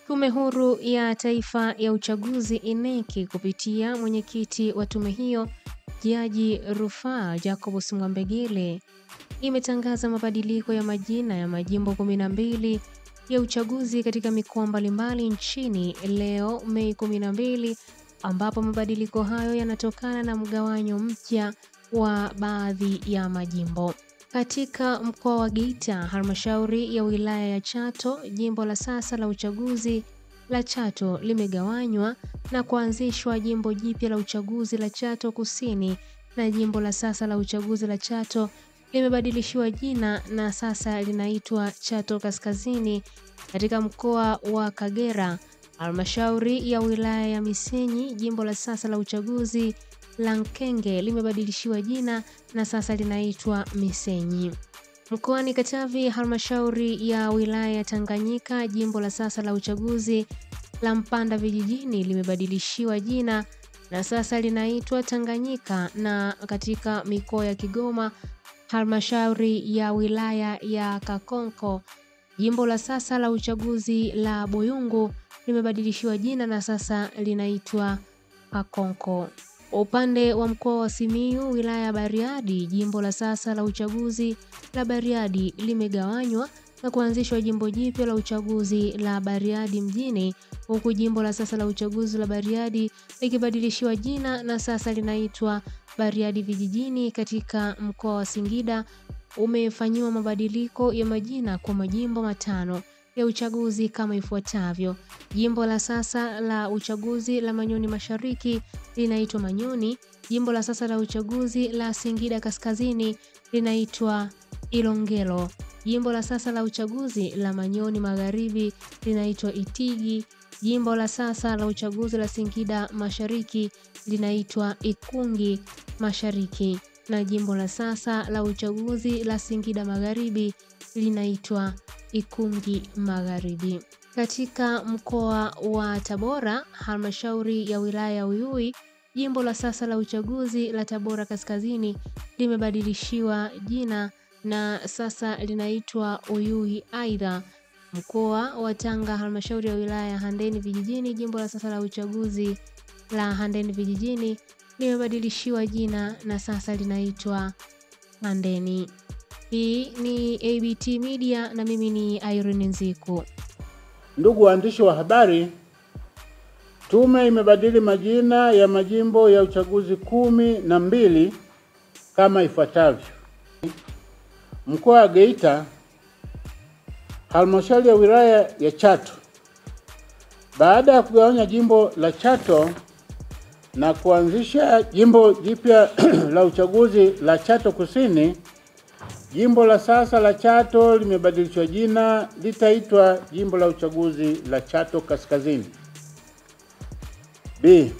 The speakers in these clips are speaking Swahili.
Tume Huru ya Taifa ya Uchaguzi INEC kupitia mwenyekiti wa tume hiyo Jaji Rufaa Jacobus Mwambegele imetangaza mabadiliko ya majina ya majimbo 12 ya uchaguzi katika mikoa mbalimbali nchini leo Mei 12, ambapo mabadiliko hayo yanatokana na mgawanyo mpya wa baadhi ya majimbo. Katika mkoa wa Geita, halmashauri ya wilaya ya Chato, jimbo la sasa la uchaguzi la Chato limegawanywa na kuanzishwa jimbo jipya la uchaguzi la Chato Kusini, na jimbo la sasa la uchaguzi la Chato limebadilishiwa jina na sasa linaitwa Chato Kaskazini. Katika mkoa wa Kagera, halmashauri ya wilaya ya Misenyi, jimbo la sasa la uchaguzi la Nkenge limebadilishiwa jina na sasa linaitwa Misenyi. Mkoani Katavi, halmashauri ya wilaya ya Tanganyika, jimbo la sasa la uchaguzi la Mpanda Vijijini limebadilishiwa jina na sasa linaitwa Tanganyika. Na katika mikoa ya Kigoma, halmashauri ya wilaya ya Kakonko, jimbo la sasa la uchaguzi la Buyungu limebadilishiwa jina na sasa linaitwa Kakonko. Upande wa mkoa wa Simiyu, wilaya ya Bariadi, jimbo la sasa la uchaguzi la Bariadi limegawanywa na kuanzishwa jimbo jipya la uchaguzi la Bariadi mjini, huku jimbo la sasa la uchaguzi la Bariadi likibadilishiwa jina na sasa linaitwa Bariadi Vijijini. Katika mkoa wa Singida umefanyiwa mabadiliko ya majina kwa majimbo 5 ya uchaguzi kama ifuatavyo. Jimbo la sasa la uchaguzi la Manyoni Mashariki linaitwa Manyoni. Jimbo la sasa la uchaguzi la Singida Kaskazini linaitwa Ilongelo. Jimbo la sasa la uchaguzi la Manyoni Magharibi linaitwa Itigi. Jimbo la sasa la uchaguzi la Singida Mashariki linaitwa Ikungi Mashariki, na jimbo la sasa la uchaguzi la Singida Magharibi linaitwa Ikungi Magharibi. Katika mkoa wa Tabora, halmashauri ya wilaya ya Uyui, jimbo la sasa la uchaguzi la Tabora Kaskazini limebadilishiwa jina na sasa linaitwa Uyui. Aidha, mkoa wa Tanga, halmashauri ya wilaya ya Handeni Vijijini, jimbo la sasa la uchaguzi la Handeni Vijijini limebadilishiwa jina na sasa linaitwa Handeni. Hii ni ABT Media na mimi ni Irene Nziku. Ndugu waandishi wa habari, tume imebadili majina ya majimbo ya uchaguzi 12 kama ifuatavyo. Mkoa wa Geita, halmashauri ya wilaya ya Chato, baada ya kugawanya jimbo la Chato na kuanzisha jimbo jipya la uchaguzi la Chato Kusini, jimbo la sasa la Chato limebadilishwa jina, litaitwa jimbo la uchaguzi la Chato Kaskazini. B.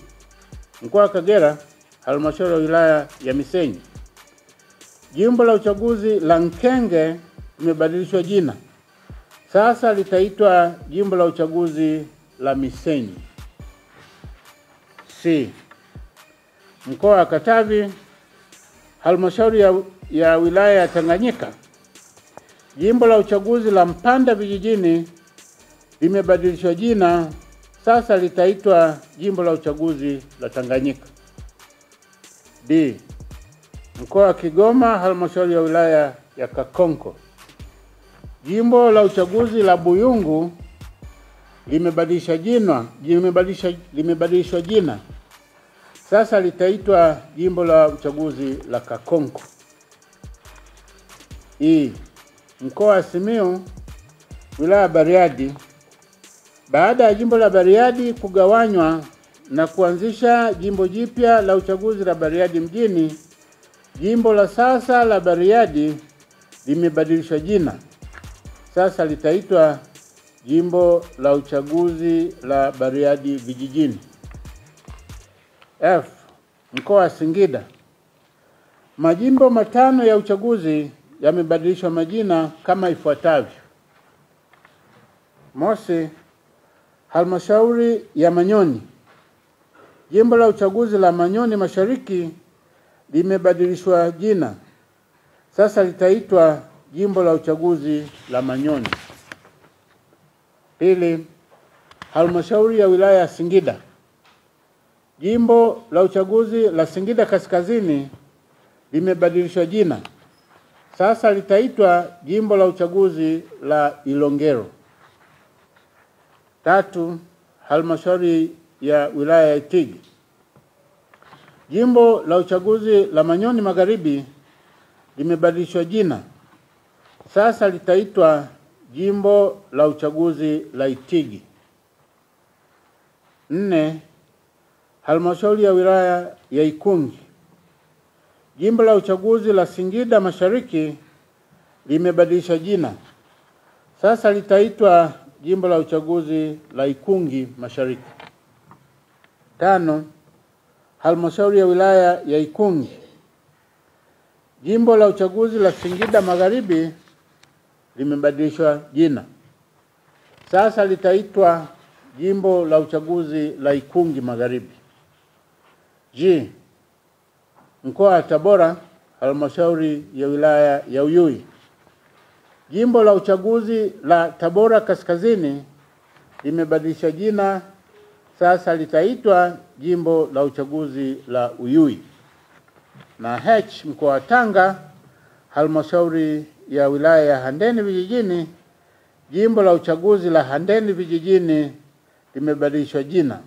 Mkoa wa Kagera, halmashauri ya wilaya ya Misenyi, jimbo la uchaguzi la Nkenge limebadilishwa jina, sasa litaitwa jimbo la uchaguzi la Misenyi. C. Mkoa wa Katavi, halmashauri ya wilaya ya Tanganyika, jimbo la uchaguzi la Mpanda Vijijini limebadilishwa jina, sasa litaitwa jimbo la uchaguzi la Tanganyika. D. Mkoa wa Kigoma, halmashauri ya wilaya ya Kakonko, jimbo la uchaguzi la Buyungu limebadilishwa jina, sasa litaitwa jimbo la uchaguzi la Kakonko. E. Mkoa wa Simiyu, wilaya ya Bariadi, baada ya jimbo la Bariadi kugawanywa na kuanzisha jimbo jipya la uchaguzi la Bariadi mjini, jimbo la sasa la Bariadi limebadilishwa jina, sasa litaitwa jimbo la uchaguzi la Bariadi Vijijini. F. Mkoa wa Singida, majimbo 5 ya uchaguzi yamebadilishwa majina kama ifuatavyo. Mosi, halmashauri ya Manyoni, jimbo la uchaguzi la Manyoni Mashariki limebadilishwa jina, sasa litaitwa jimbo la uchaguzi la Manyoni. Pili, halmashauri ya wilaya ya Singida. Jimbo la uchaguzi la Singida Kaskazini limebadilishwa jina. Sasa litaitwa jimbo la uchaguzi la Ilongero. 3. Halmashauri ya wilaya ya Itigi. Jimbo la uchaguzi la Manyoni Magharibi limebadilishwa jina. Sasa litaitwa jimbo la uchaguzi la Itigi. 4. Halmashauri ya wilaya ya Ikungi. Jimbo la uchaguzi la Singida Mashariki limebadilisha jina. Sasa litaitwa jimbo la uchaguzi la Ikungi Mashariki. 5. Halmashauri ya wilaya ya Ikungi. Jimbo la uchaguzi la Singida Magharibi limebadilishwa jina. Sasa litaitwa jimbo la uchaguzi la Ikungi Magharibi. G. Mkoa wa Tabora, halmashauri ya wilaya ya Uyui. Jimbo la uchaguzi la Tabora Kaskazini limebadilisha jina. Sasa litaitwa jimbo la uchaguzi la Uyui. Na H. Mkoa wa Tanga, halmashauri ya wilaya ya Handeni Vijijini. Jimbo la uchaguzi la Handeni Vijijini limebadilishwa jina.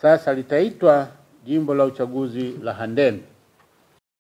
Sasa litaitwa jimbo la uchaguzi la Handeni.